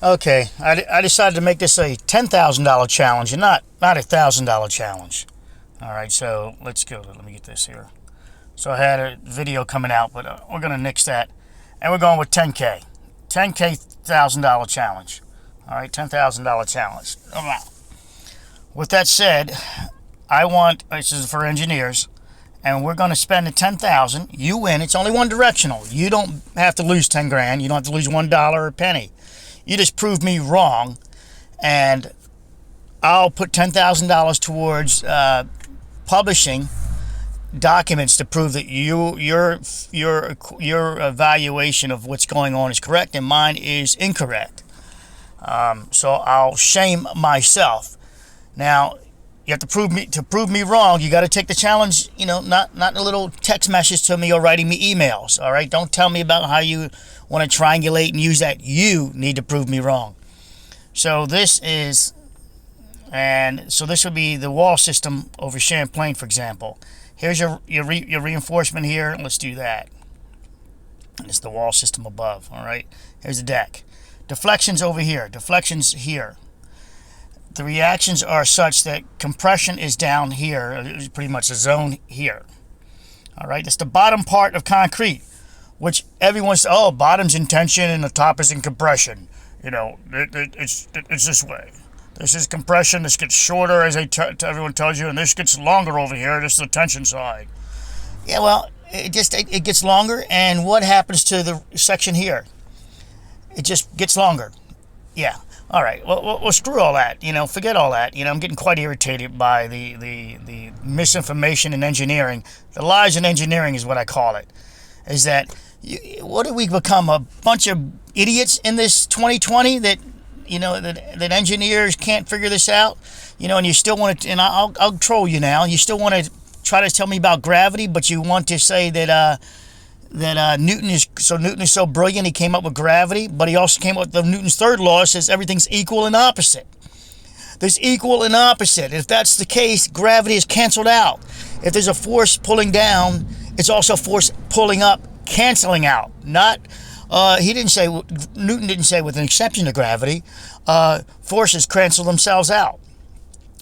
Okay, I decided to make this a $10,000 challenge and not a $1,000 challenge. All right, so let's go. Let me get this here. So I had a video coming out, but we're gonna nix that, and we're going with 10K, $10,000 challenge. All right, $10,000 challenge. All right. With that said, this is for engineers, and we're going to spend the 10,000. You win. It's only one directional. You don't have to lose 10 grand. You don't have to lose $1 or a penny. You just prove me wrong, and I'll put $10,000 towards publishing documents to prove that your evaluation of what's going on is correct and mine is incorrect. So I'll shame myself. Now, you have to prove me wrong. You got to take the challenge. Not a little text message to me or writing me emails. All right, don't tell me about how you want to triangulate and use that. You need to prove me wrong. So this would be the wall system over Champlain, for example. Here's your reinforcement here. Let's do that. And it's the wall system above. All right. Here's the deck. Deflections over here. Deflections here. The reactions are such that compression is down here, pretty much a zone here. All right, that's the bottom part of concrete, which everyone says, oh, bottom's in tension and the top is in compression. It's this way. This is compression. This gets shorter, as everyone tells you, and this gets longer over here. This is the tension side. Yeah, well, it gets longer, and what happens to the section here? It just gets longer. Yeah. All right, well, screw all that, forget all that. I'm getting quite irritated by the misinformation in engineering. The lies in engineering is what I call it. Is that, what do we become, a bunch of idiots in this 2020 that engineers can't figure this out? And you still want to, and I'll troll you now, you still want to try to tell me about gravity, but you want to say that Newton is so brilliant he came up with gravity, but he also came up with Newton's third law. It says everything's equal and opposite. There's equal and opposite. If that's the case, gravity is canceled out. If there's a force pulling down, it's also a force pulling up, canceling out. Newton didn't say with an exception to gravity, forces cancel themselves out.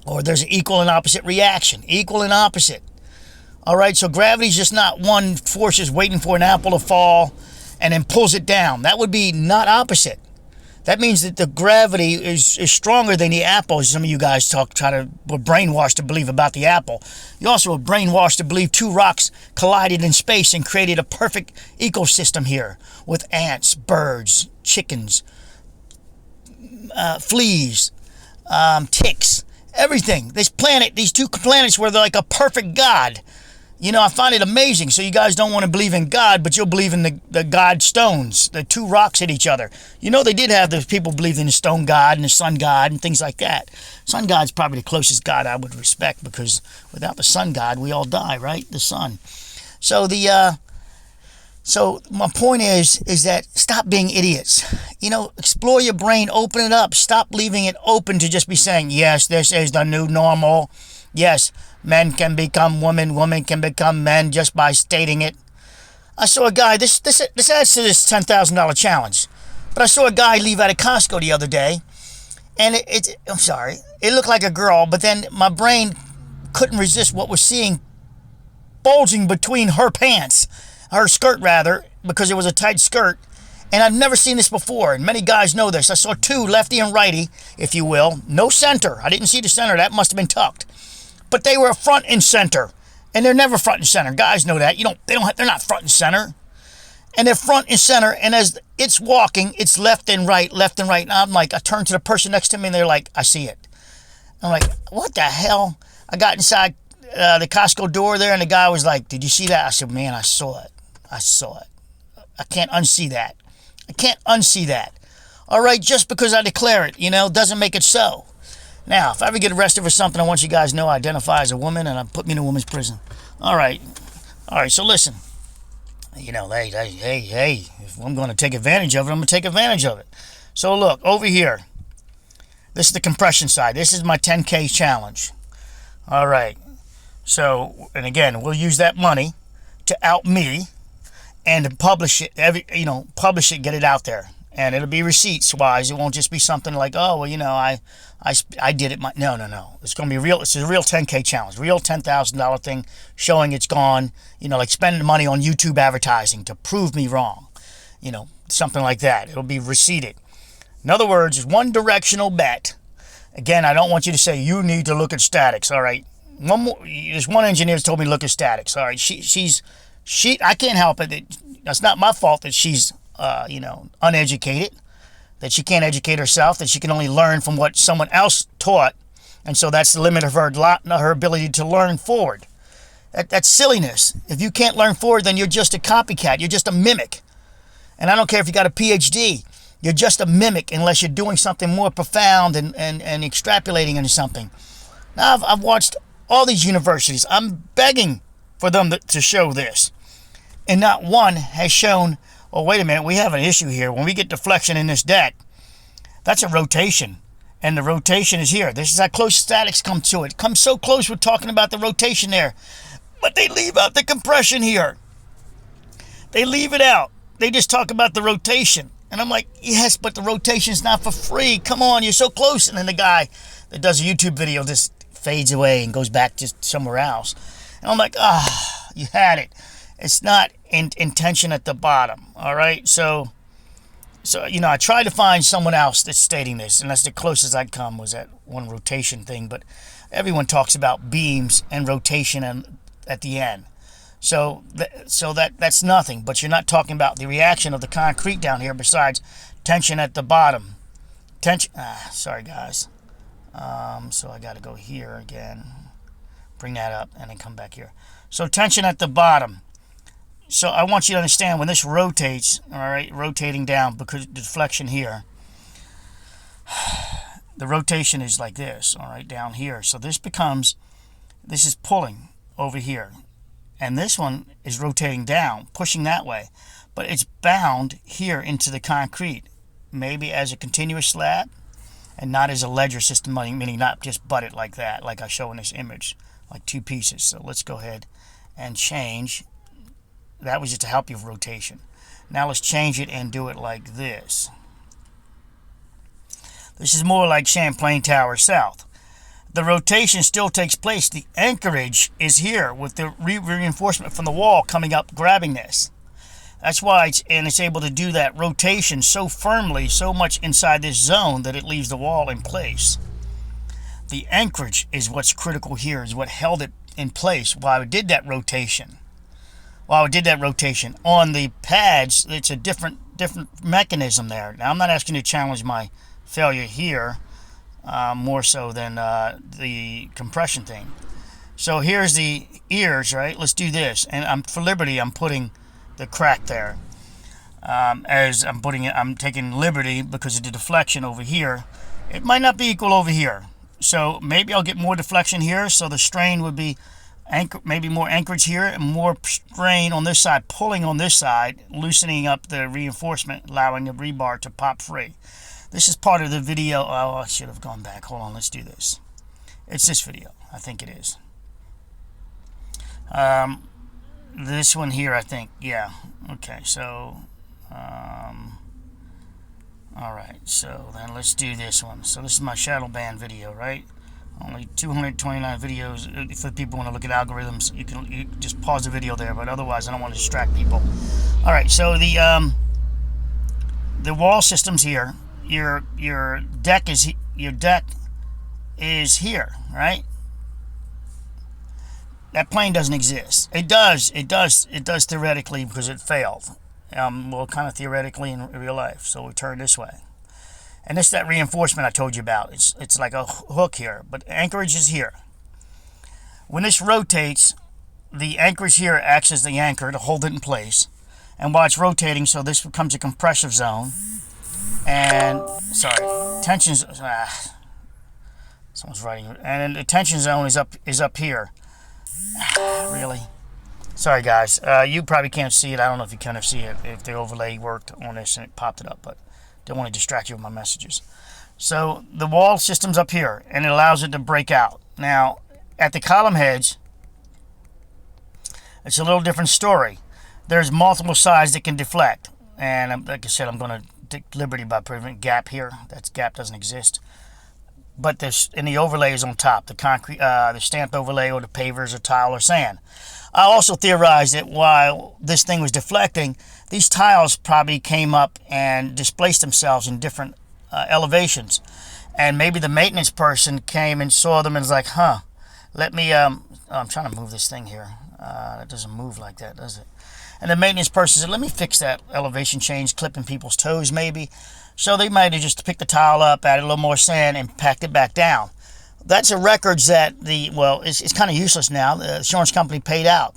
Or there's an equal and opposite reaction. Equal and opposite. All right, so gravity's just not one force is waiting for an apple to fall and then pulls it down. That would be not opposite. That means that the gravity is stronger than the apple. Some of you guys were brainwashed to believe about the apple. You also were brainwashed to believe two rocks collided in space and created a perfect ecosystem here with ants, birds, chickens, fleas, ticks, everything. These two planets were like a perfect God. I find it amazing. So you guys don't want to believe in God, but you'll believe in the God stones. The two rocks hit each other. They did have the people believe in the stone God and the sun God and things like that. Sun God's probably the closest God I would respect, because without the sun God, we all die, right? The sun. So my point is that stop being idiots. Explore your brain, open it up. Stop leaving it open to just be saying, yes, this is the new normal. Yes, men can become women, women can become men just by stating it. I saw a guy, this adds to this $10,000 challenge, but I saw a guy leave out of Costco the other day, and I'm sorry, it looked like a girl, but then my brain couldn't resist what was seeing bulging between her pants, her skirt rather, because it was a tight skirt, and I've never seen this before, and many guys know this. I saw two, lefty and righty, if you will, no center. I didn't see the center, that must have been tucked. But they were front and center, and they're never front and center. Guys know that. They're not front and center, and they're front and center. And as it's walking, it's left and right. And I'm like, I turn to the person next to me, and they're like, I see it. I'm like, what the hell? I got inside the Costco door there, and the guy was like, did you see that? I said, man, I saw it. I can't unsee that. All right, just because I declare it, doesn't make it so. Now, if I ever get arrested for something, I want you guys to know I identify as a woman, and I put me in a woman's prison. All right, so listen. Hey, if I'm going to take advantage of it, I'm going to take advantage of it. So look, over here. This is the compression side. This is my 10K challenge. All right. So, and again, we'll use that money to out me and to publish it, get it out there. And it'll be receipts wise. It won't just be something like, oh, well, you know, I did it. No. It's going to be real. It's a real 10K challenge, real $10,000 thing showing it's gone, you know, like spending money on YouTube advertising to prove me wrong, you know, something like that. It'll be receipted. In other words, it's one directional bet. Again, I don't want you to say you need to look at statics. All right. There's one engineer who's told me to look at statics. All right. I can't help it. That's not my fault that she's, you know, uneducated, that she can't educate herself, that she can only learn from what someone else taught. And so that's the limit of her ability to learn forward. That's silliness. If you can't learn forward, then you're just a copycat. You're just a mimic. And I don't care if you got a PhD. You're just a mimic unless you're doing something more profound and extrapolating into something. Now, I've watched all these universities. I'm begging for them to show this. And not one has shown, oh, wait a minute, we have an issue here. When we get deflection in this deck, that's a rotation. And the rotation is here. This is how close statics come to it. Comes so close we're talking about the rotation there. But they leave out the compression here. They leave it out. They just talk about the rotation. And I'm like, yes, but the rotation's not for free. Come on, you're so close. And then the guy that does a YouTube video just fades away and goes back to somewhere else. And I'm like, you had it. It's not in tension at the bottom, all right? So you know, I tried to find someone else that's stating this, and that's the closest I'd come was that one rotation thing. But everyone talks about beams and rotation and at the end. So that's nothing. But you're not talking about the reaction of the concrete down here besides tension at the bottom. Sorry, guys. So I got to go here again, bring that up, and then come back here. So tension at the bottom. So I want you to understand when this rotates, all right, rotating down because of the deflection here, the rotation is like this, all right, down here. So this is pulling over here. And this one is rotating down, pushing that way. But it's bound here into the concrete, maybe as a continuous slab and not as a ledger system, meaning not just butted like that, like I show in this image, like two pieces. So let's go ahead and change. That was just to help you with rotation. Now let's change it and do it like this. This is more like Champlain Tower South. The rotation still takes place. The anchorage is here with the reinforcement from the wall coming up, grabbing this. That's why it's able to do that rotation so firmly, so much inside this zone that it leaves the wall in place. The anchorage is what's critical here, is what held it in place while it did that rotation. On the pads, it's a different mechanism there. Now, I'm not asking you to challenge my failure here, more so than the compression thing. So here's the ears, right? Let's do this. And for liberty, I'm putting the crack there. As I'm putting it, I'm taking liberty because of the deflection over here. It might not be equal over here. So maybe I'll get more deflection here. So the strain would be maybe more anchorage here and more strain on this side, pulling on this side, loosening up the reinforcement, allowing the rebar to pop free. This is part of the video. Oh, I should have gone back. Hold on, let's do this. It's this video. I think it is. This one here, I think. Yeah. Okay, so all right, so then let's do this one. So this is my shadow band video, right? Only 229 videos. For people who want to look at algorithms, you can just pause the video there, but otherwise I don't want to distract people. All right, so the wall system's here. Your deck is here, right? That plane doesn't exist. It does theoretically because it failed. Well, kind of theoretically in real life. So we turn this way. And this is that reinforcement I told you about. It's like a hook here, but anchorage is here. When this rotates, the anchorage here acts as the anchor to hold it in place. And while it's rotating, so this becomes a compressive zone. And, tension, someone's writing, and the tension zone is up here. Really? Sorry, guys. You probably can't see it. I don't know if you kind of see it, if the overlay worked on this and it popped it up, but don't want to distract you with my messages. So the wall system's up here, and it allows it to break out. Now, at the column heads, it's a little different story. There's multiple sides that can deflect, and like I said, I'm going to take liberty by putting gap here. That gap doesn't exist. But this, and the overlay is on top, the concrete, the stamped overlay, or the pavers or tile or sand. I also theorized that while this thing was deflecting, these tiles probably came up and displaced themselves in different elevations. And maybe the maintenance person came and saw them and was like, huh, let me, I'm trying to move this thing here. It doesn't move like that, does it? And the maintenance person said, let me fix that elevation change, clipping people's toes maybe. So they might have just picked the tile up, added a little more sand, and packed it back down. That's a records that it's kind of useless now. The insurance company paid out.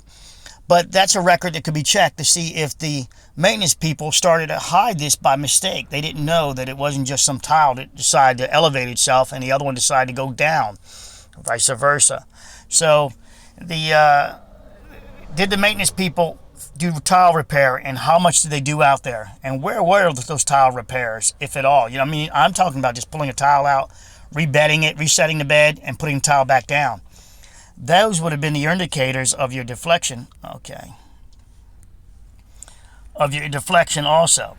But that's a record that could be checked to see if the maintenance people started to hide this by mistake. They didn't know that it wasn't just some tile that decided to elevate itself and the other one decided to go down, vice versa. So did the maintenance people do tile repair, and how much did they do out there? And where were those tile repairs, if at all? You know, I mean, I'm talking about just pulling a tile out, rebedding it, resetting the bed, and putting the tile back down. Those would have been the indicators of your deflection. Okay. Of your deflection also.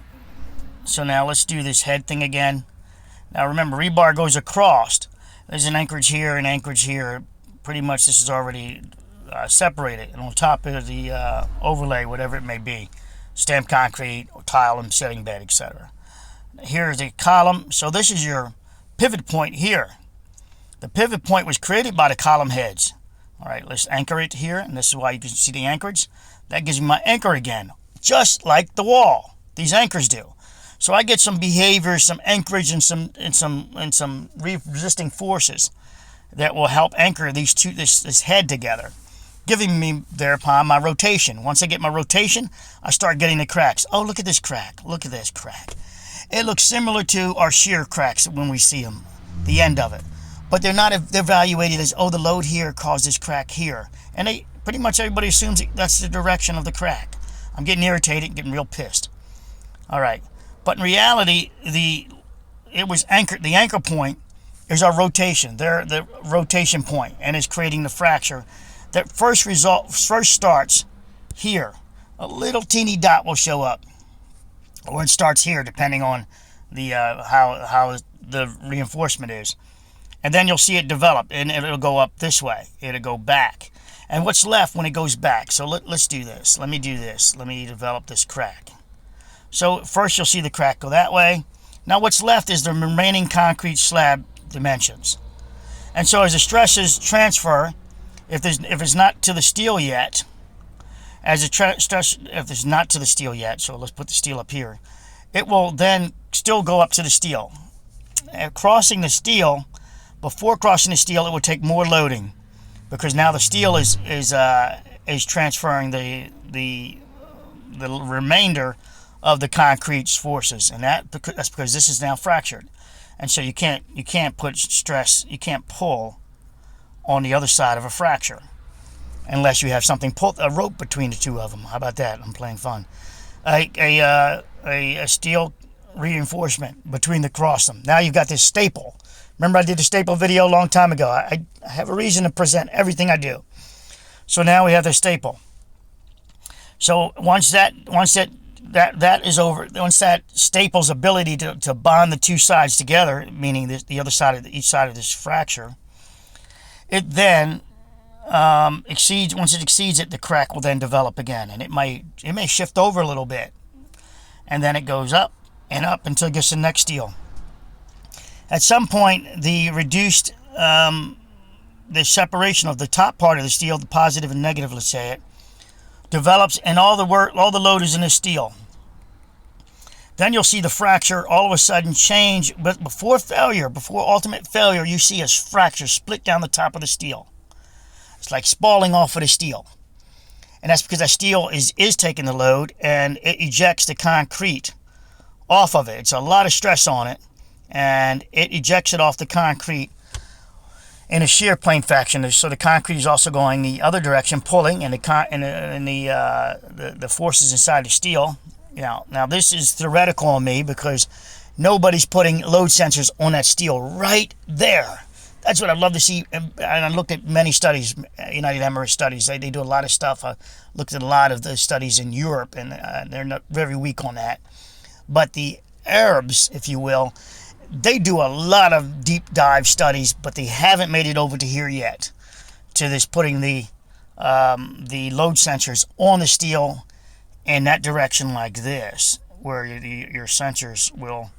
So now let's do this head thing again. Now remember, rebar goes across. There's an anchorage here and anchorage here. Pretty much this is already separated. And on top of the overlay, whatever it may be, stamped concrete, or tile and setting bed, etc. Here's the column. So this is your pivot point here. The pivot point was created by the column heads. All right, let's anchor it here, and this is why you can see the anchorage. That gives me my anchor again, just like the wall. These anchors do. So I get some behavior, some anchorage, and some resisting forces that will help anchor these two, this head together, giving me thereupon my rotation. Once I get my rotation, I start getting the cracks. Oh, look at this crack! Look at this crack. It looks similar to our shear cracks when we see them, the end of it. But they're not evaluated as, oh, the load here caused this crack here. And pretty much everybody assumes that's the direction of the crack. I'm getting irritated, getting real pissed. All right. But in reality, it was anchored. The anchor point is our rotation. They're the rotation point, and is creating the fracture. That first starts here. A little teeny dot will show up. Or it starts here, depending on the how the reinforcement is. And then you'll see it develop, and it'll go up this way. It'll go back. And what's left when it goes back? So let's do this. Let me do this. Let me develop this crack. So first you'll see the crack go that way. Now what's left is the remaining concrete slab dimensions. And so as the stresses transfer, if it's not to the steel yet, if it's not to the steel yet, so let's put the steel up here, it will then still go up to the steel. Crossing the steel, before crossing the steel, it will take more loading, because now the steel is transferring the remainder of the concrete's forces, and that's because this is now fractured, and so you can't put stress, you can't pull on the other side of a fracture unless you have something a rope between the two of them. How about that? I'm playing fun. A steel reinforcement between the cross them. Now you've got this staple. Remember I did the staple video a long time ago. I have a reason to present everything I do. So now we have the staple. So once that is over, once that staple's ability to bond the two sides together, meaning the other side of each side of this fracture, it then once it exceeds it, the crack will then develop again, and it may shift over a little bit, and then it goes up and up until it gets to the next steel. At some point, the reduced, the separation of the top part of the steel, the positive and negative, let's say it, develops, and all the load is in the steel. Then you'll see the fracture all of a sudden change, but before ultimate failure, you see a fracture split down the top of the steel. It's like spalling off of the steel. And that's because that steel is taking the load, and it ejects the concrete off of it. It's a lot of stress on it, and it ejects it off the concrete in a shear plane fashion. So the concrete is also going the other direction, pulling, and the forces inside the steel. Now this is theoretical on me, because nobody's putting load sensors on that steel right there. That's what I'd love to see. And I looked at many studies, United Emirates studies. They do a lot of stuff. I looked at a lot of the studies in Europe, and they're not very weak on that. But the Arabs, if you will, they do a lot of deep dive studies, but they haven't made it over to here yet, to this putting the load sensors on the steel in that direction like this, where your sensors will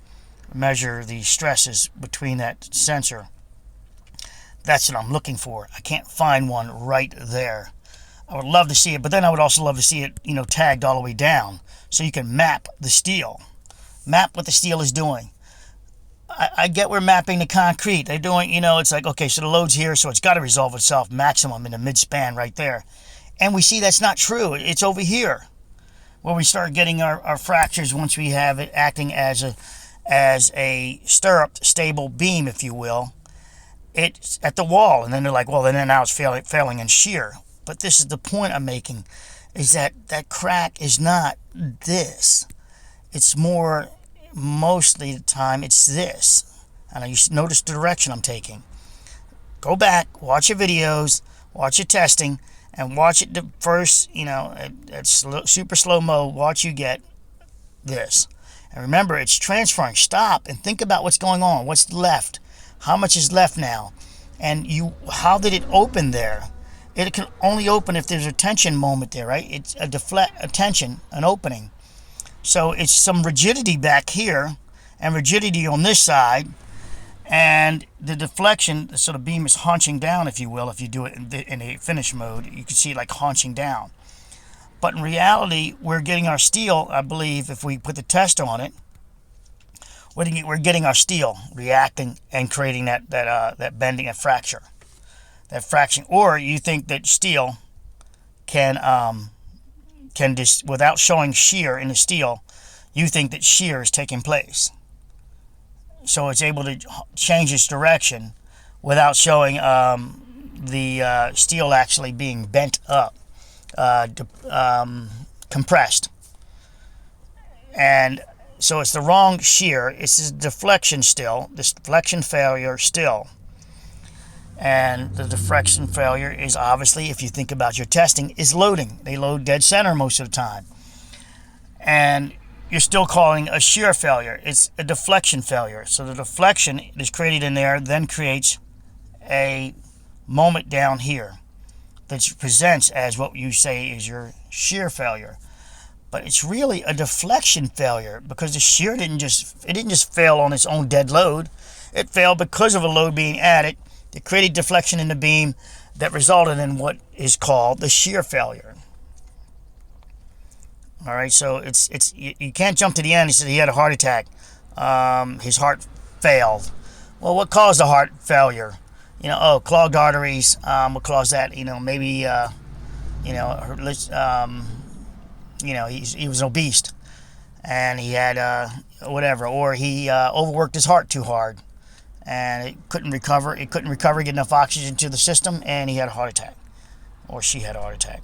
measure the stresses between that sensor. That's what I'm looking for. I can't find one right there. I would love to see it, but then I would also love to see it, tagged all the way down, so you can map the steel. Map what the steel is doing. I get we're mapping the concrete. They're doing, it's like, okay, so the load's here, so it's got to resolve itself maximum in the mid-span right there. And we see that's not true. It's over here where we start getting our fractures once we have it acting as a stirrup stable beam, if you will. It's at the wall, and then they're like, well, then now it's failing in shear. But this is the point I'm making, is that crack is not this. It's more, mostly the time, it's this. And you notice the direction I'm taking. Go back, watch your videos, watch your testing, and watch it the first, at super slow-mo, watch you get this. And remember, it's transferring. Stop and think about what's going on. What's left? How much is left now? And how did it open there? It can only open if there's a tension moment there, right? It's a tension, an opening. So it's some rigidity back here and rigidity on this side, and the deflection, so the beam is hunching down, if you will. If you do it in a finish mode, you can see it like hunching down. But in reality, we're getting our steel, I believe, if we put the test on it, we're getting our steel reacting and creating that bending, that fracture. That fraction. Or you think that steel can just, without showing shear in the steel, you think that shear is taking place. So it's able to change its direction without showing the steel actually being bent up, compressed. And so it's the wrong shear. It's a deflection still, this deflection failure still. And the deflection failure is obviously, if you think about your testing, is loading. They load dead center most of the time. And you're still calling a shear failure. It's a deflection failure. So the deflection is created in there, then creates a moment down here that presents as what you say is your shear failure. But it's really a deflection failure, because the shear didn't just fail on its own dead load. It failed because of a load being added. It created deflection in the beam that resulted in what is called the shear failure. All right, so you can't jump to the end. He said he had a heart attack. His heart failed. Well, what caused the heart failure? Clogged arteries. What caused that? Maybe he was obese, and he had whatever, or he overworked his heart too hard, and it couldn't recover, get enough oxygen to the system, and he had a heart attack, or she had a heart attack.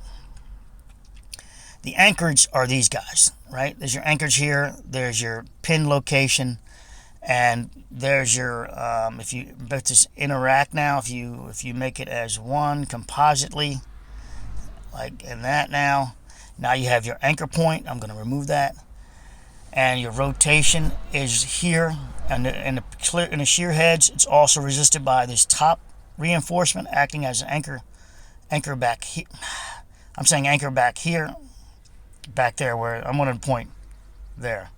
The anchorage are these guys, right? There's your anchorage here, there's your pin location, and there's your if you let this interact now, if you make it as one compositely, like in that now you have your anchor point. I'm going to remove that, and your rotation is here, and in the shear heads, it's also resisted by this top reinforcement acting as an anchor back here. I'm saying anchor back here, back there where I'm going to point there.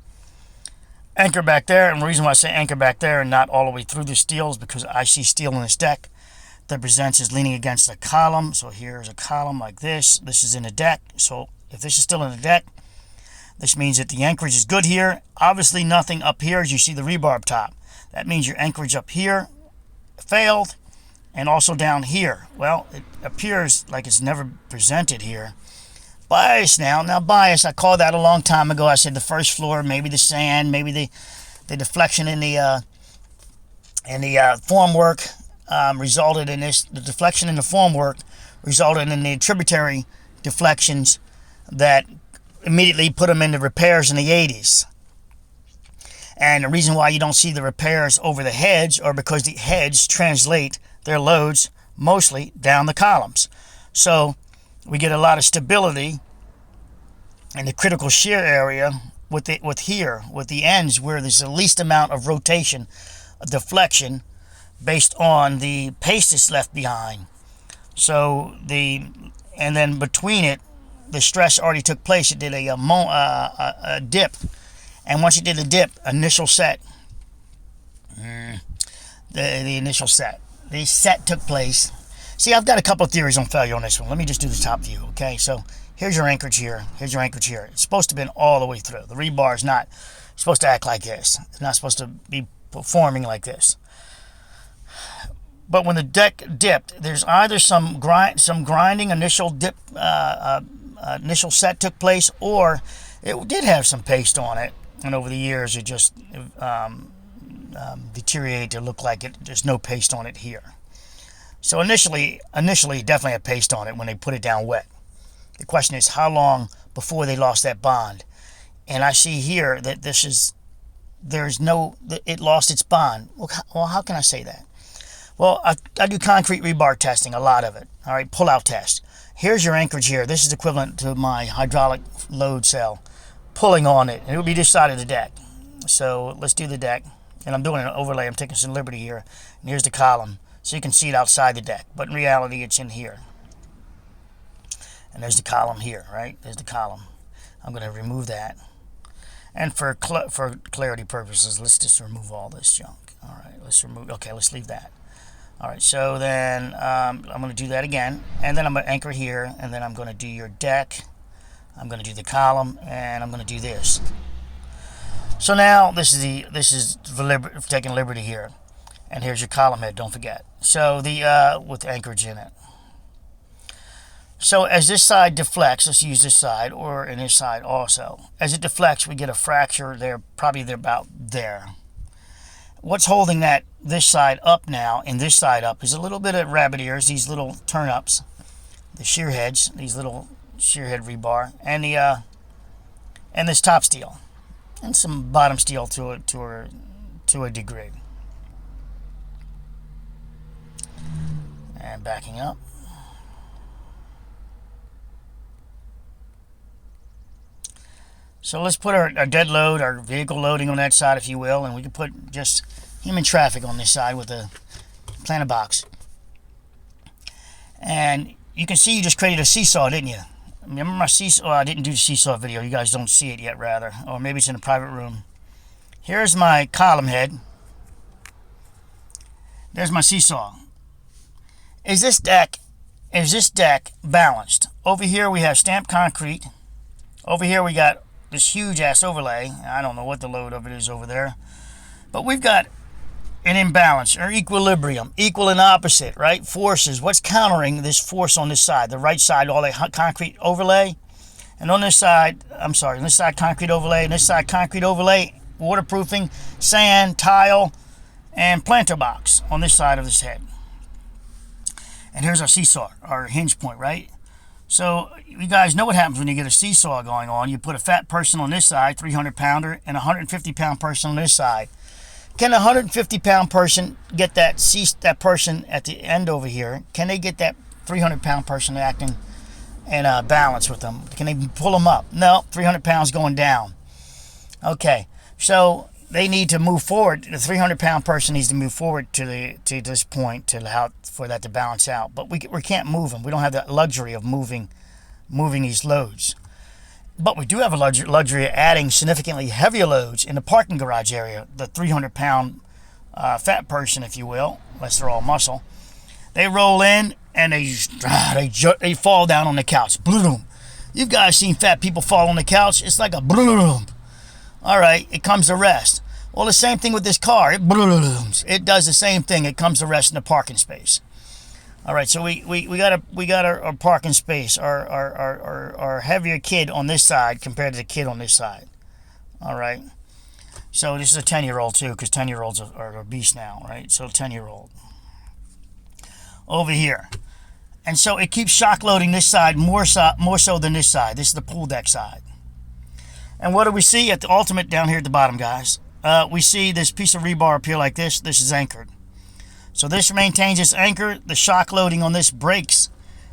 Anchor back there, and the reason why I say anchor back there and not all the way through the steel is because I see steel in this deck that presents as leaning against a column. So here's a column like this. This is in the deck. So if this is still in the deck, this means that the anchorage is good here. Obviously nothing up here as you see the rebar up top. That means your anchorage up here failed, and also down here. Well, it appears like it's never presented here. Bias now bias, I called that a long time ago. I said the first floor, maybe the sand, maybe the deflection in the formwork resulted in this. The deflection in the formwork resulted in the tributary deflections that immediately put them into repairs in the 80s. And the reason why you don't see the repairs over the heads are because the heads translate their loads mostly down the columns. So we get a lot of stability in the critical shear area with the ends where there's the least amount of rotation, deflection, based on the paste that's left behind. So and then between it, the stress already took place. It did a dip, and once it did the dip, initial set, the initial set, the set took place. See, I've got a couple of theories on failure on this one. Let me just do the top view, okay? So here's your anchorage here. Here's your anchorage here. It's supposed to have been all the way through. The rebar is not supposed to act like this. It's not supposed to be performing like this. But when the deck dipped, there's either some grinding initial dip, initial set took place, or it did have some paste on it, and over the years it just deteriorated to look like there's no paste on it here. So initially definitely had paste on it when they put it down wet. The question is how long before they lost that bond. And I see here that it lost its bond. Well, how can I say that? Well, I do concrete rebar testing, a lot of it. All right, pull-out test. Here's your anchorage here. This is equivalent to my hydraulic load cell pulling on it. And it will be this side of the deck. So let's do the deck. And I'm doing an overlay. I'm taking some liberty here. And here's the column. So you can see it outside the deck. But in reality, it's in here. And there's the column here, right? There's the column. I'm going to remove that. And for clarity purposes, let's just remove all this junk. All right, let's leave that. All right, so then I'm going to do that again, and then I'm going to anchor here, and then I'm going to do your deck. I'm going to do the column, and I'm going to do this. So now this is taking liberty here, and here's your column head. Don't forget. So with anchorage in it. So as this side deflects, let's use this side, or in this side also. As it deflects, we get a fracture there, probably about there. What's holding this side up now and this side up is a little bit of rabbit ears, these little turn-ups, the shear heads, these little shear head rebar, and this top steel, and some bottom steel to a degree. And backing up. So let's put our dead load, our vehicle loading on that side, if you will, and we can put just human traffic on this side with a planet box. And you can see you just created a seesaw, didn't you? Remember my seesaw? Oh, I didn't do the seesaw video. You guys don't see it yet, rather. Or maybe it's in a private room. Here's my column head. There's my seesaw. Is this deck balanced? Over here we have stamped concrete. Over here we got this huge ass overlay. I don't know what the load of it is over there, but we've got an imbalance or equilibrium, equal and opposite, right? Forces. What's countering this force on this side? The right side, all that concrete overlay, and on this side, on this side concrete overlay, and this side concrete overlay, waterproofing, sand, tile, and planter box on this side of this head. And here's our seesaw, our hinge point, right? So you guys know what happens when you get a seesaw going on. You put a fat person on this side, 300-pounder, and a 150-pound person on this side. Can a 150-pound person get that person at the end over here? Can they get that 300-pound person acting in balance with them? Can they pull them up? No, 300 pounds going down. Okay, so they need to move forward. The 300-pound person needs to move forward to this point for that to balance out. But we can't move them. We don't have that luxury of moving these loads. But we do have a luxury of adding significantly heavier loads in the parking garage area. The 300-pound fat person, if you will, unless they're all muscle, they roll in and they fall down on the couch. Bloom. You guys seen fat people fall on the couch? It's like a bloom. All right, it comes to rest. Well, the same thing with this car. It blooms. It does the same thing. It comes to rest in the parking space. All right, so we got our parking space, our heavier kid on this side compared to the kid on this side. All right, so this is a 10-year-old too, because 10-year-olds are a beast now, right? So 10-year-old over here, and so it keeps shock loading this side more so than this side. This is the pool deck side. And what do we see at the ultimate down here at the bottom, guys? We see this piece of rebar up here like this. This is anchored. So this maintains its anchor. The shock loading on this breaks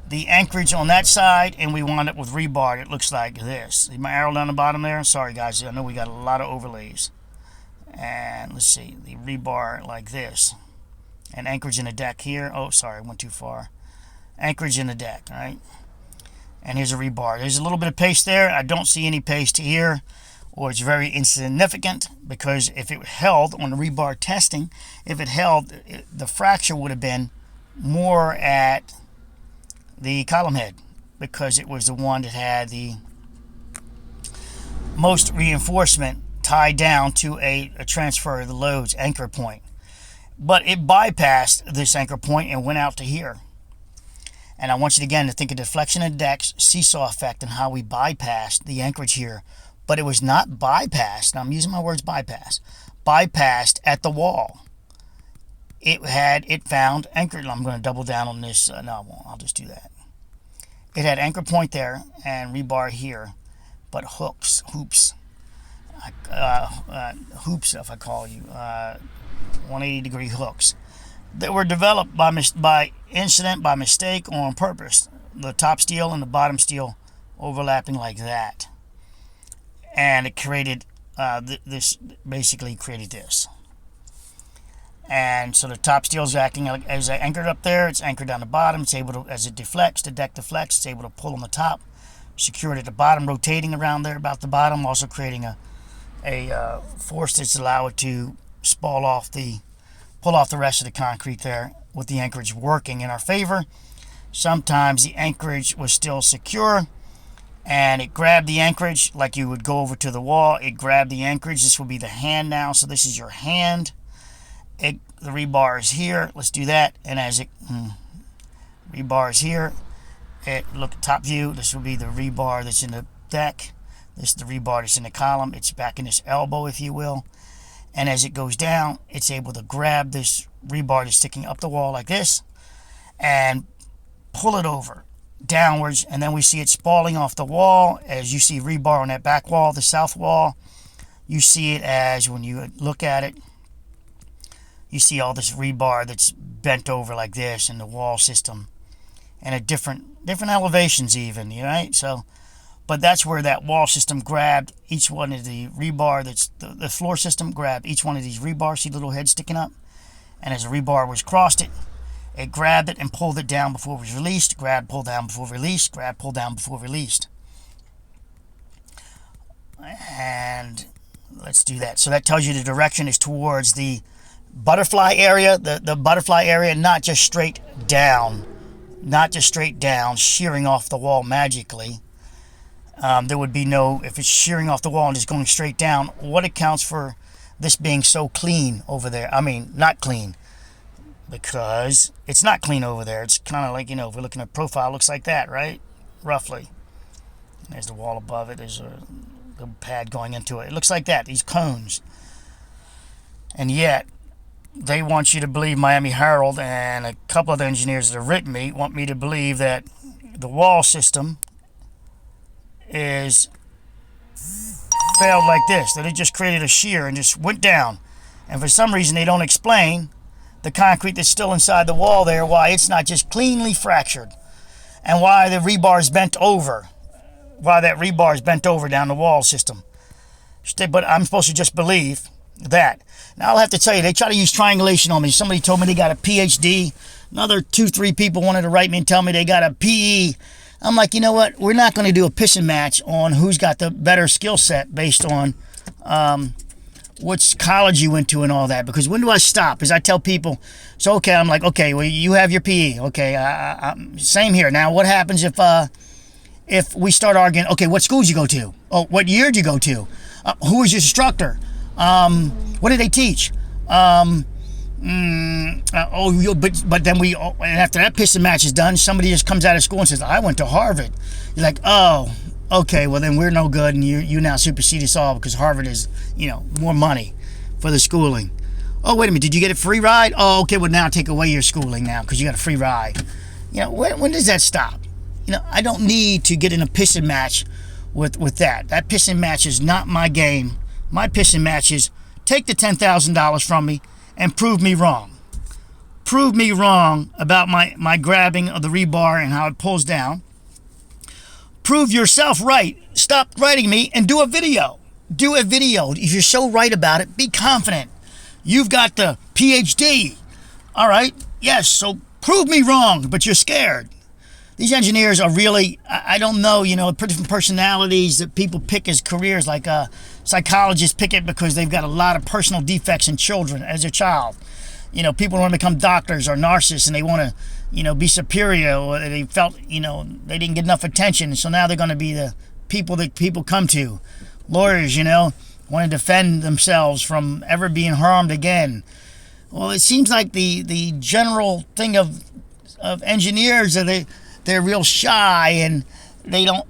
the anchorage on that side, and we wound up with rebar. It looks like this. See my arrow down the bottom there? Sorry guys, I know we got a lot of overlays. And let's see, the rebar like this. And anchorage in the deck here. Oh, sorry, I went too far. Anchorage in the deck, all right? And here's a rebar. There's a little bit of paste there. I don't see any paste here, or it's very insignificant, because if it held on the rebar testing, if it held, the fracture would have been more at the column head, because it was the one that had the most reinforcement tied down to a transfer of the loads anchor point. But it bypassed this anchor point and went out to here. And I want you again to think of deflection of decks, seesaw effect, and how we bypassed the anchorage here. But it was not bypassed, now I'm using my words bypass, bypassed at the wall. It found anchor. I'm going to double down on this. No, I won't. I'll just do that. It had anchor point there and rebar here, but hoops, hoops, if I call you, 180-degree hooks that were developed by incident, by mistake, or on purpose. The top steel and the bottom steel overlapping like that, and it created this. Basically, created this. And so the top steel is acting like, as I anchored up there, it's anchored down the bottom. It's able to, as it deflects, the deck deflects, it's able to pull on the top, secured at the bottom, rotating around there about the bottom, also creating a force that's allow it to pull off the rest of the concrete there, with the anchorage working in our favor. Sometimes the anchorage was still secure, and it grabbed the anchorage like you would go over to the wall. It grabbed the anchorage. This will be the hand now, so this is your hand. The rebar is here. Let's do that. And as it rebar is here, look at top view. This will be the rebar that's in the deck. This is the rebar that's in the column. It's back in this elbow, if you will. And as it goes down, it's able to grab this rebar that's sticking up the wall like this and pull it over downwards. And then we see it spalling off the wall. As you see rebar on that back wall, the south wall, you see it as, when you look at it, you see all this rebar that's bent over like this in the wall system, and at different elevations even, right? So, but that's where that wall system grabbed each one of the rebar. That's the floor system grabbed each one of these rebars. See the little head sticking up, and as the rebar was crossed it grabbed it and pulled it down before it was released. Grab, pull down before released. Grab, pull down before released. And let's do that. So that tells you the direction is towards the butterfly area, the butterfly area, not just straight down, shearing off the wall magically. There would be no, if it's shearing off the wall and just going straight down, what accounts for this being so clean over there? I mean, not clean, because it's not clean over there. It's kind of like, if we're looking at profile, it looks like that, right? Roughly. There's the wall above it. There's a little pad going into it. It looks like that, these cones. And yet, they want you to believe, Miami Herald and a couple of the engineers that have written me want me to believe that the wall system is failed like this, that it just created a shear and just went down. And for some reason they don't explain the concrete that's still inside the wall there, why it's not just cleanly fractured, and why the rebar is bent over, why that rebar is bent over down the wall system. But I'm supposed to just believe that. Now I'll have to tell you, they try to use triangulation on me. Somebody told me they got a PhD. Another 2-3 people wanted to write me and tell me they got a PE. I'm like, you know what? We're not going to do a pissing match on who's got the better skill set based on which college you went to and all that. Because when do I stop? As I tell people, so okay, I'm like, okay, well, you have your PE. Okay, same here. Now, what happens if we start arguing? Okay, what school did you go to? Oh, what year did you go to? Who was your instructor? What did they teach? But then and after that pissing match is done, somebody just comes out of school and says, I went to Harvard. You're like, oh, okay, well then we're no good, and you now supersede us all because Harvard is, more money for the schooling. Oh, wait a minute, did you get a free ride? Oh, okay, well now take away your schooling now because you got a free ride. When does that stop? I don't need to get in a pissing match with that. That pissing match is not my game. My pissing match is take the $10,000 from me and prove me wrong. prove me wrong about my grabbing of the rebar and how it pulls down. Prove yourself right. Stop writing me and do a video. Do a video. If you're so right about it, be confident. You've got the PhD. All right. Yes. So prove me wrong, but you're scared. These engineers are really, I don't know, different personalities that people pick as careers. Like psychologists pick it because they've got a lot of personal defects in children as a child. People want to become doctors or narcissists, and they want to, be superior, or they felt, they didn't get enough attention. So now they're going to be the people that people come to. Lawyers, want to defend themselves from ever being harmed again. Well, it seems like the general thing of engineers are they're real shy, and they don't,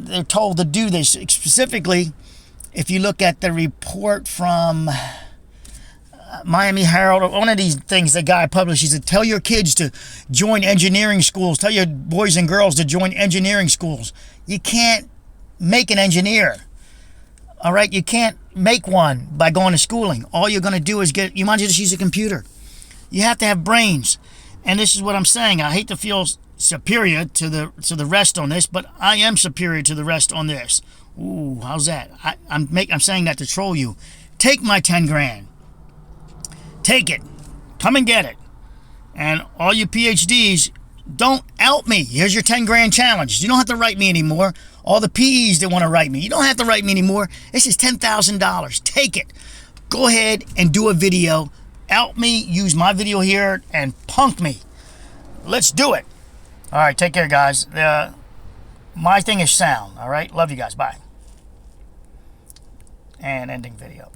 they're told to do this. Specifically, if you look at the report from Miami Herald, one of these things the guy publishes, that tell your kids to join engineering schools, tell your boys and girls to join engineering schools. You can't make an engineer. All right, you can't make one by going to schooling. All you're going to do is you might just use a computer. You have to have brains. And this is what I'm saying. I hate to feel superior to the rest on this, but I am superior to the rest on this. Ooh, how's that? I'm saying that to troll you. Take my 10 grand. Take it. Come and get it. And all you PhDs, don't out me. Here's your 10 grand challenge. You don't have to write me anymore. All the PEs that want to write me, you don't have to write me anymore. This is $10,000. Take it. Go ahead and do a video. Out me. Use my video here and punk me. Let's do it. All right, take care, guys. My thing is sound, all right? Love you guys. Bye. And ending video.